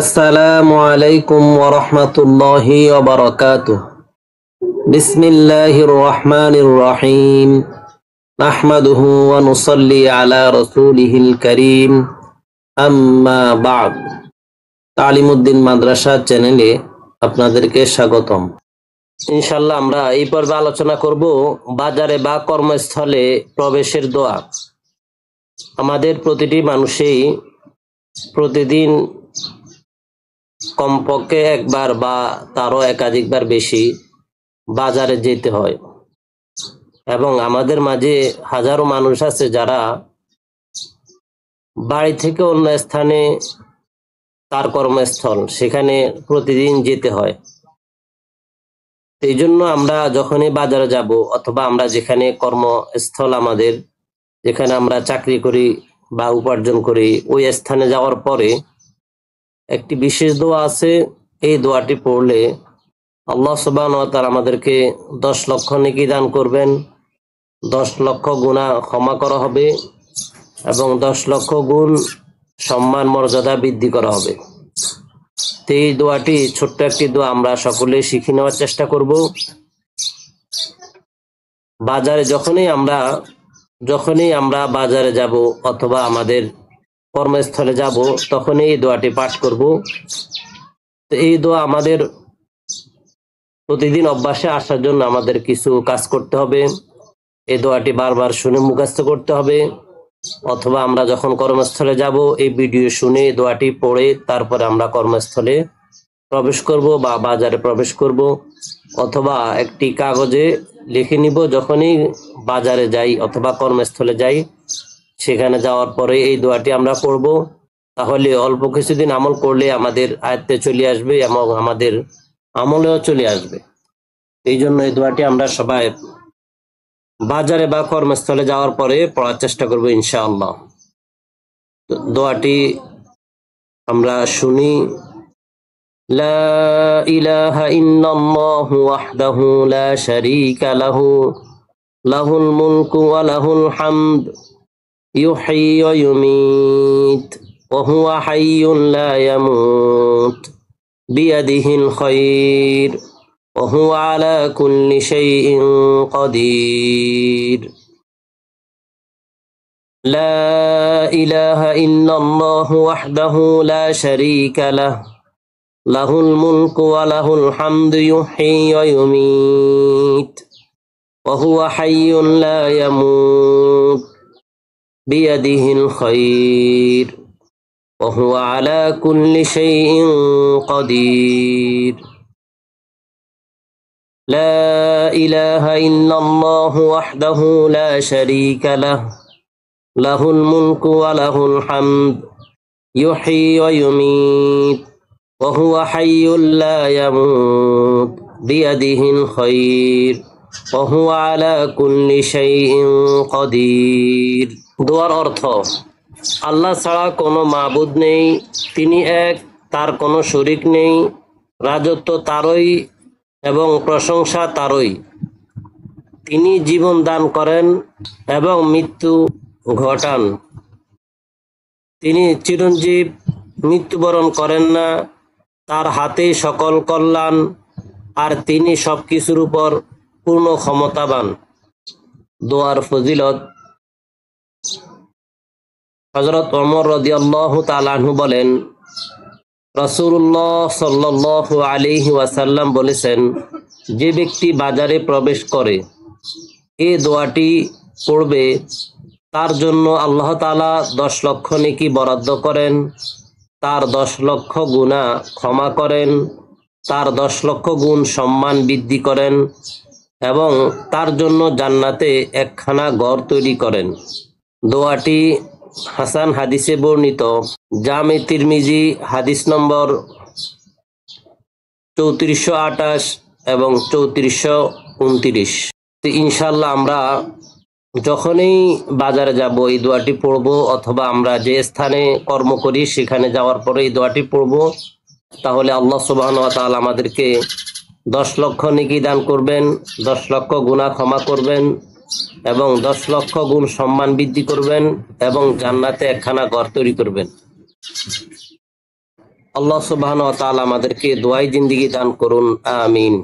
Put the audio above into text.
আসসালামু আলাইকুম ওয়া রাহমাতুল্লাহি ওয়া বারাকাতুহু। বিসমিল্লাহির রহমানির রহিম। নাহমাদুহু ওয়া নুসাল্লি আলা রাসূলিহিল কারীম। আম্মা বা'দ। তালিমউদ্দিন মাদ্রাসা চ্যানেলে আপনাদেরকে স্বাগতম। ইনশাআল্লাহ আমরা এই পর্বে আলোচনা করব বাজারে বা কর্মস্থলে প্রবেশের দোয়া। আমাদের প্রতিটি মানুষই প্রতিদিন কমপক্ষে একবার বা তারও একাধিকবার বেশি বাজারে যেতে হয় এবং আমাদের মাঝে হাজারো মানুষ আছে যারা বাড়ি থেকে অন্য স্থানে তার কর্মস্থল সেখানে প্রতিদিন যেতে হয়। এই জন্য আমরা যখনই বাজারে যাব অথবা আমরা যেখানে কর্মস্থল আমাদের যেখানে আমরা চাকরি করি বা উপার্জন করি ওই স্থানে যাওয়ার পরে একটি বিশেষ দোয়া আছে। এই দোয়াটি পড়লে আল্লাহ সুবহানাহু ওয়া তাআলা আমাদেরকে 10 লক্ষ নেকি দান করবেন, 10 লক্ষ গুনাহ ক্ষমা করা হবে এবং 10 লক্ষ গুণ সম্মান মর্যাদা বৃদ্ধি করা হবে। তো এই দোয়াটি ছোট্ট একটি দোয়া, আমরা সকলে শিখে নেওয়ার চেষ্টা করব। বাজারে যখনই আমরা বাজারে যাব অথবা আমাদের কর্মস্থলে যাব তখনই এই দোয়াটি পাঠ করব। তো এই দোয়া আমাদের প্রতিদিন অভ্যাসে আসার জন্য আমাদের কিছু কাজ করতে হবে। এই দোয়াটি বারবার শুনে মুখস্থ করতে হবে, অথবা আমরা যখন কর্মস্থলে যাব এই ভিডিও শুনে দোয়াটি পড়ে তারপরে আমরা কর্মস্থলে প্রবেশ করব বা বাজারে প্রবেশ করব, অথবা একটি কাগজে লিখে নিব যখনই বাজারে যাই অথবা কর্মস্থলে যাই সেখানে যাওয়ার পরে এই দোয়াটি আমরা পড়ব। তাহলে অল্প কিছুদিন আমল করলে আমাদের আয়ত্তে চলে আসবে এবং আমাদের আমলেও চলে আসবে। এই জন্য এই দোয়াটি আমরা সবাই বাজারে বা কর্মস্থলে যাওয়ার পরে পড়ার চেষ্টা করব ইনশাআল্লাহ। দোয়াটি আমরা শুনি। লা ইলাহা ইল্লাল্লাহু ওয়াহদাহু লা শারীকা লাহু লাহুল মুলকু ওয়া লাহুল হামদ ইউহয়ী ওয়া ইউমীত ওয়া হুয়া হাইয়্যুন লা ইয়ামুত বিয়াদিহিল খায়র ওয়া হুয়া আলা কুল্লি শাইইন কাদির। লা ইলাহা ইল্লাল্লাহু ওয়াহদাহু লা শারীকা লাহু লাহুল মুলকু ওয়া লাহুল হামদু ইউহয়ী ওয়া ইউমীত ওয়া হুয়া হাইয়্যুন লা ইয়ামুত বিয়াদিহিল খায়র ওয়া হুয়া আলা কুল্লি শাইইন কাদির। লা ইলাহা ইল্লাল্লাহু ওয়াহদাহু লা শারীকা লাহু লাহুল মুলকু ওয়া লাহুল হামদ ইউহয়ী ওয়া ইউমীত ওয়া হুয়া হাইয়্যুন লা ইয়ামুত বিয়াদিহিল খায়র ওয়া হুয়া আলা কুল্লি শাইইন কাদির। দোয়ার অর্থ: আল্লাহ ছাড়া কোনো মাবুদ নেই, তিনি এক, তার কোনো শরীক নেই, রাজত্ব তারই এবং প্রশংসা তারই। তিনি জীবন দান করেন এবং মৃত্যু ঘটান। তিনি চিরঞ্জীব, মৃত্যুবরণ করেন না, তার হাতেই সকল কল্যাণ, আর তিনি সবকিছুর উপর পূর্ণ ক্ষমতাবান। দোয়ার ফজিলত: হযরত ওমর রাদিয়াল্লাহু তাআলা আনহু বলেন, রাসূলুল্লাহ সাল্লাল্লাহু আলাইহি ওয়াসাল্লাম বলেছেন, যে ব্যক্তি বাজারে প্রবেশ করে এই দোয়াটি পড়বে তার জন্য আল্লাহ তাআলা 10 লক্ষ নেকি বরাদ্দ করেন, তার 10 লক্ষ গুনাহ ক্ষমা করেন, তার 10 লক্ষ গুণ সম্মান বৃদ্ধি করেন এবং তার জন্য জান্নাতে একখানা ঘর তৈরি করেন। দোয়াটি হাসান হাদিসে বর্ণিত। জামে তিরমিজি হাদিস নম্বর 3428 এবং 3429। তো ইনশাআল্লাহ আমরা যখনই বাজারে যাব এই দোয়াটি পড়ব, অথবা আমরা যে স্থানে কর্ম করি সেখানে যাওয়ার পরে এই দোয়াটি পড়ব। তাহলে আল্লাহ সুবহানাহু ওয়া তাআলা আমাদেরকে 10 লক্ষ নেকি দান করবেন, 10 লক্ষ গুনাহ ক্ষমা করবেন এবং 10 লক্ষ গুণ সম্মান বৃদ্ধি করবেন এবং জান্নাতে একখানা ঘর তৈরি করবেন। আল্লাহ সুবহানাহু ওয়া তাআলা আমাদেরকে দোয়াই জিন্দেগি দান করুন, আমিন।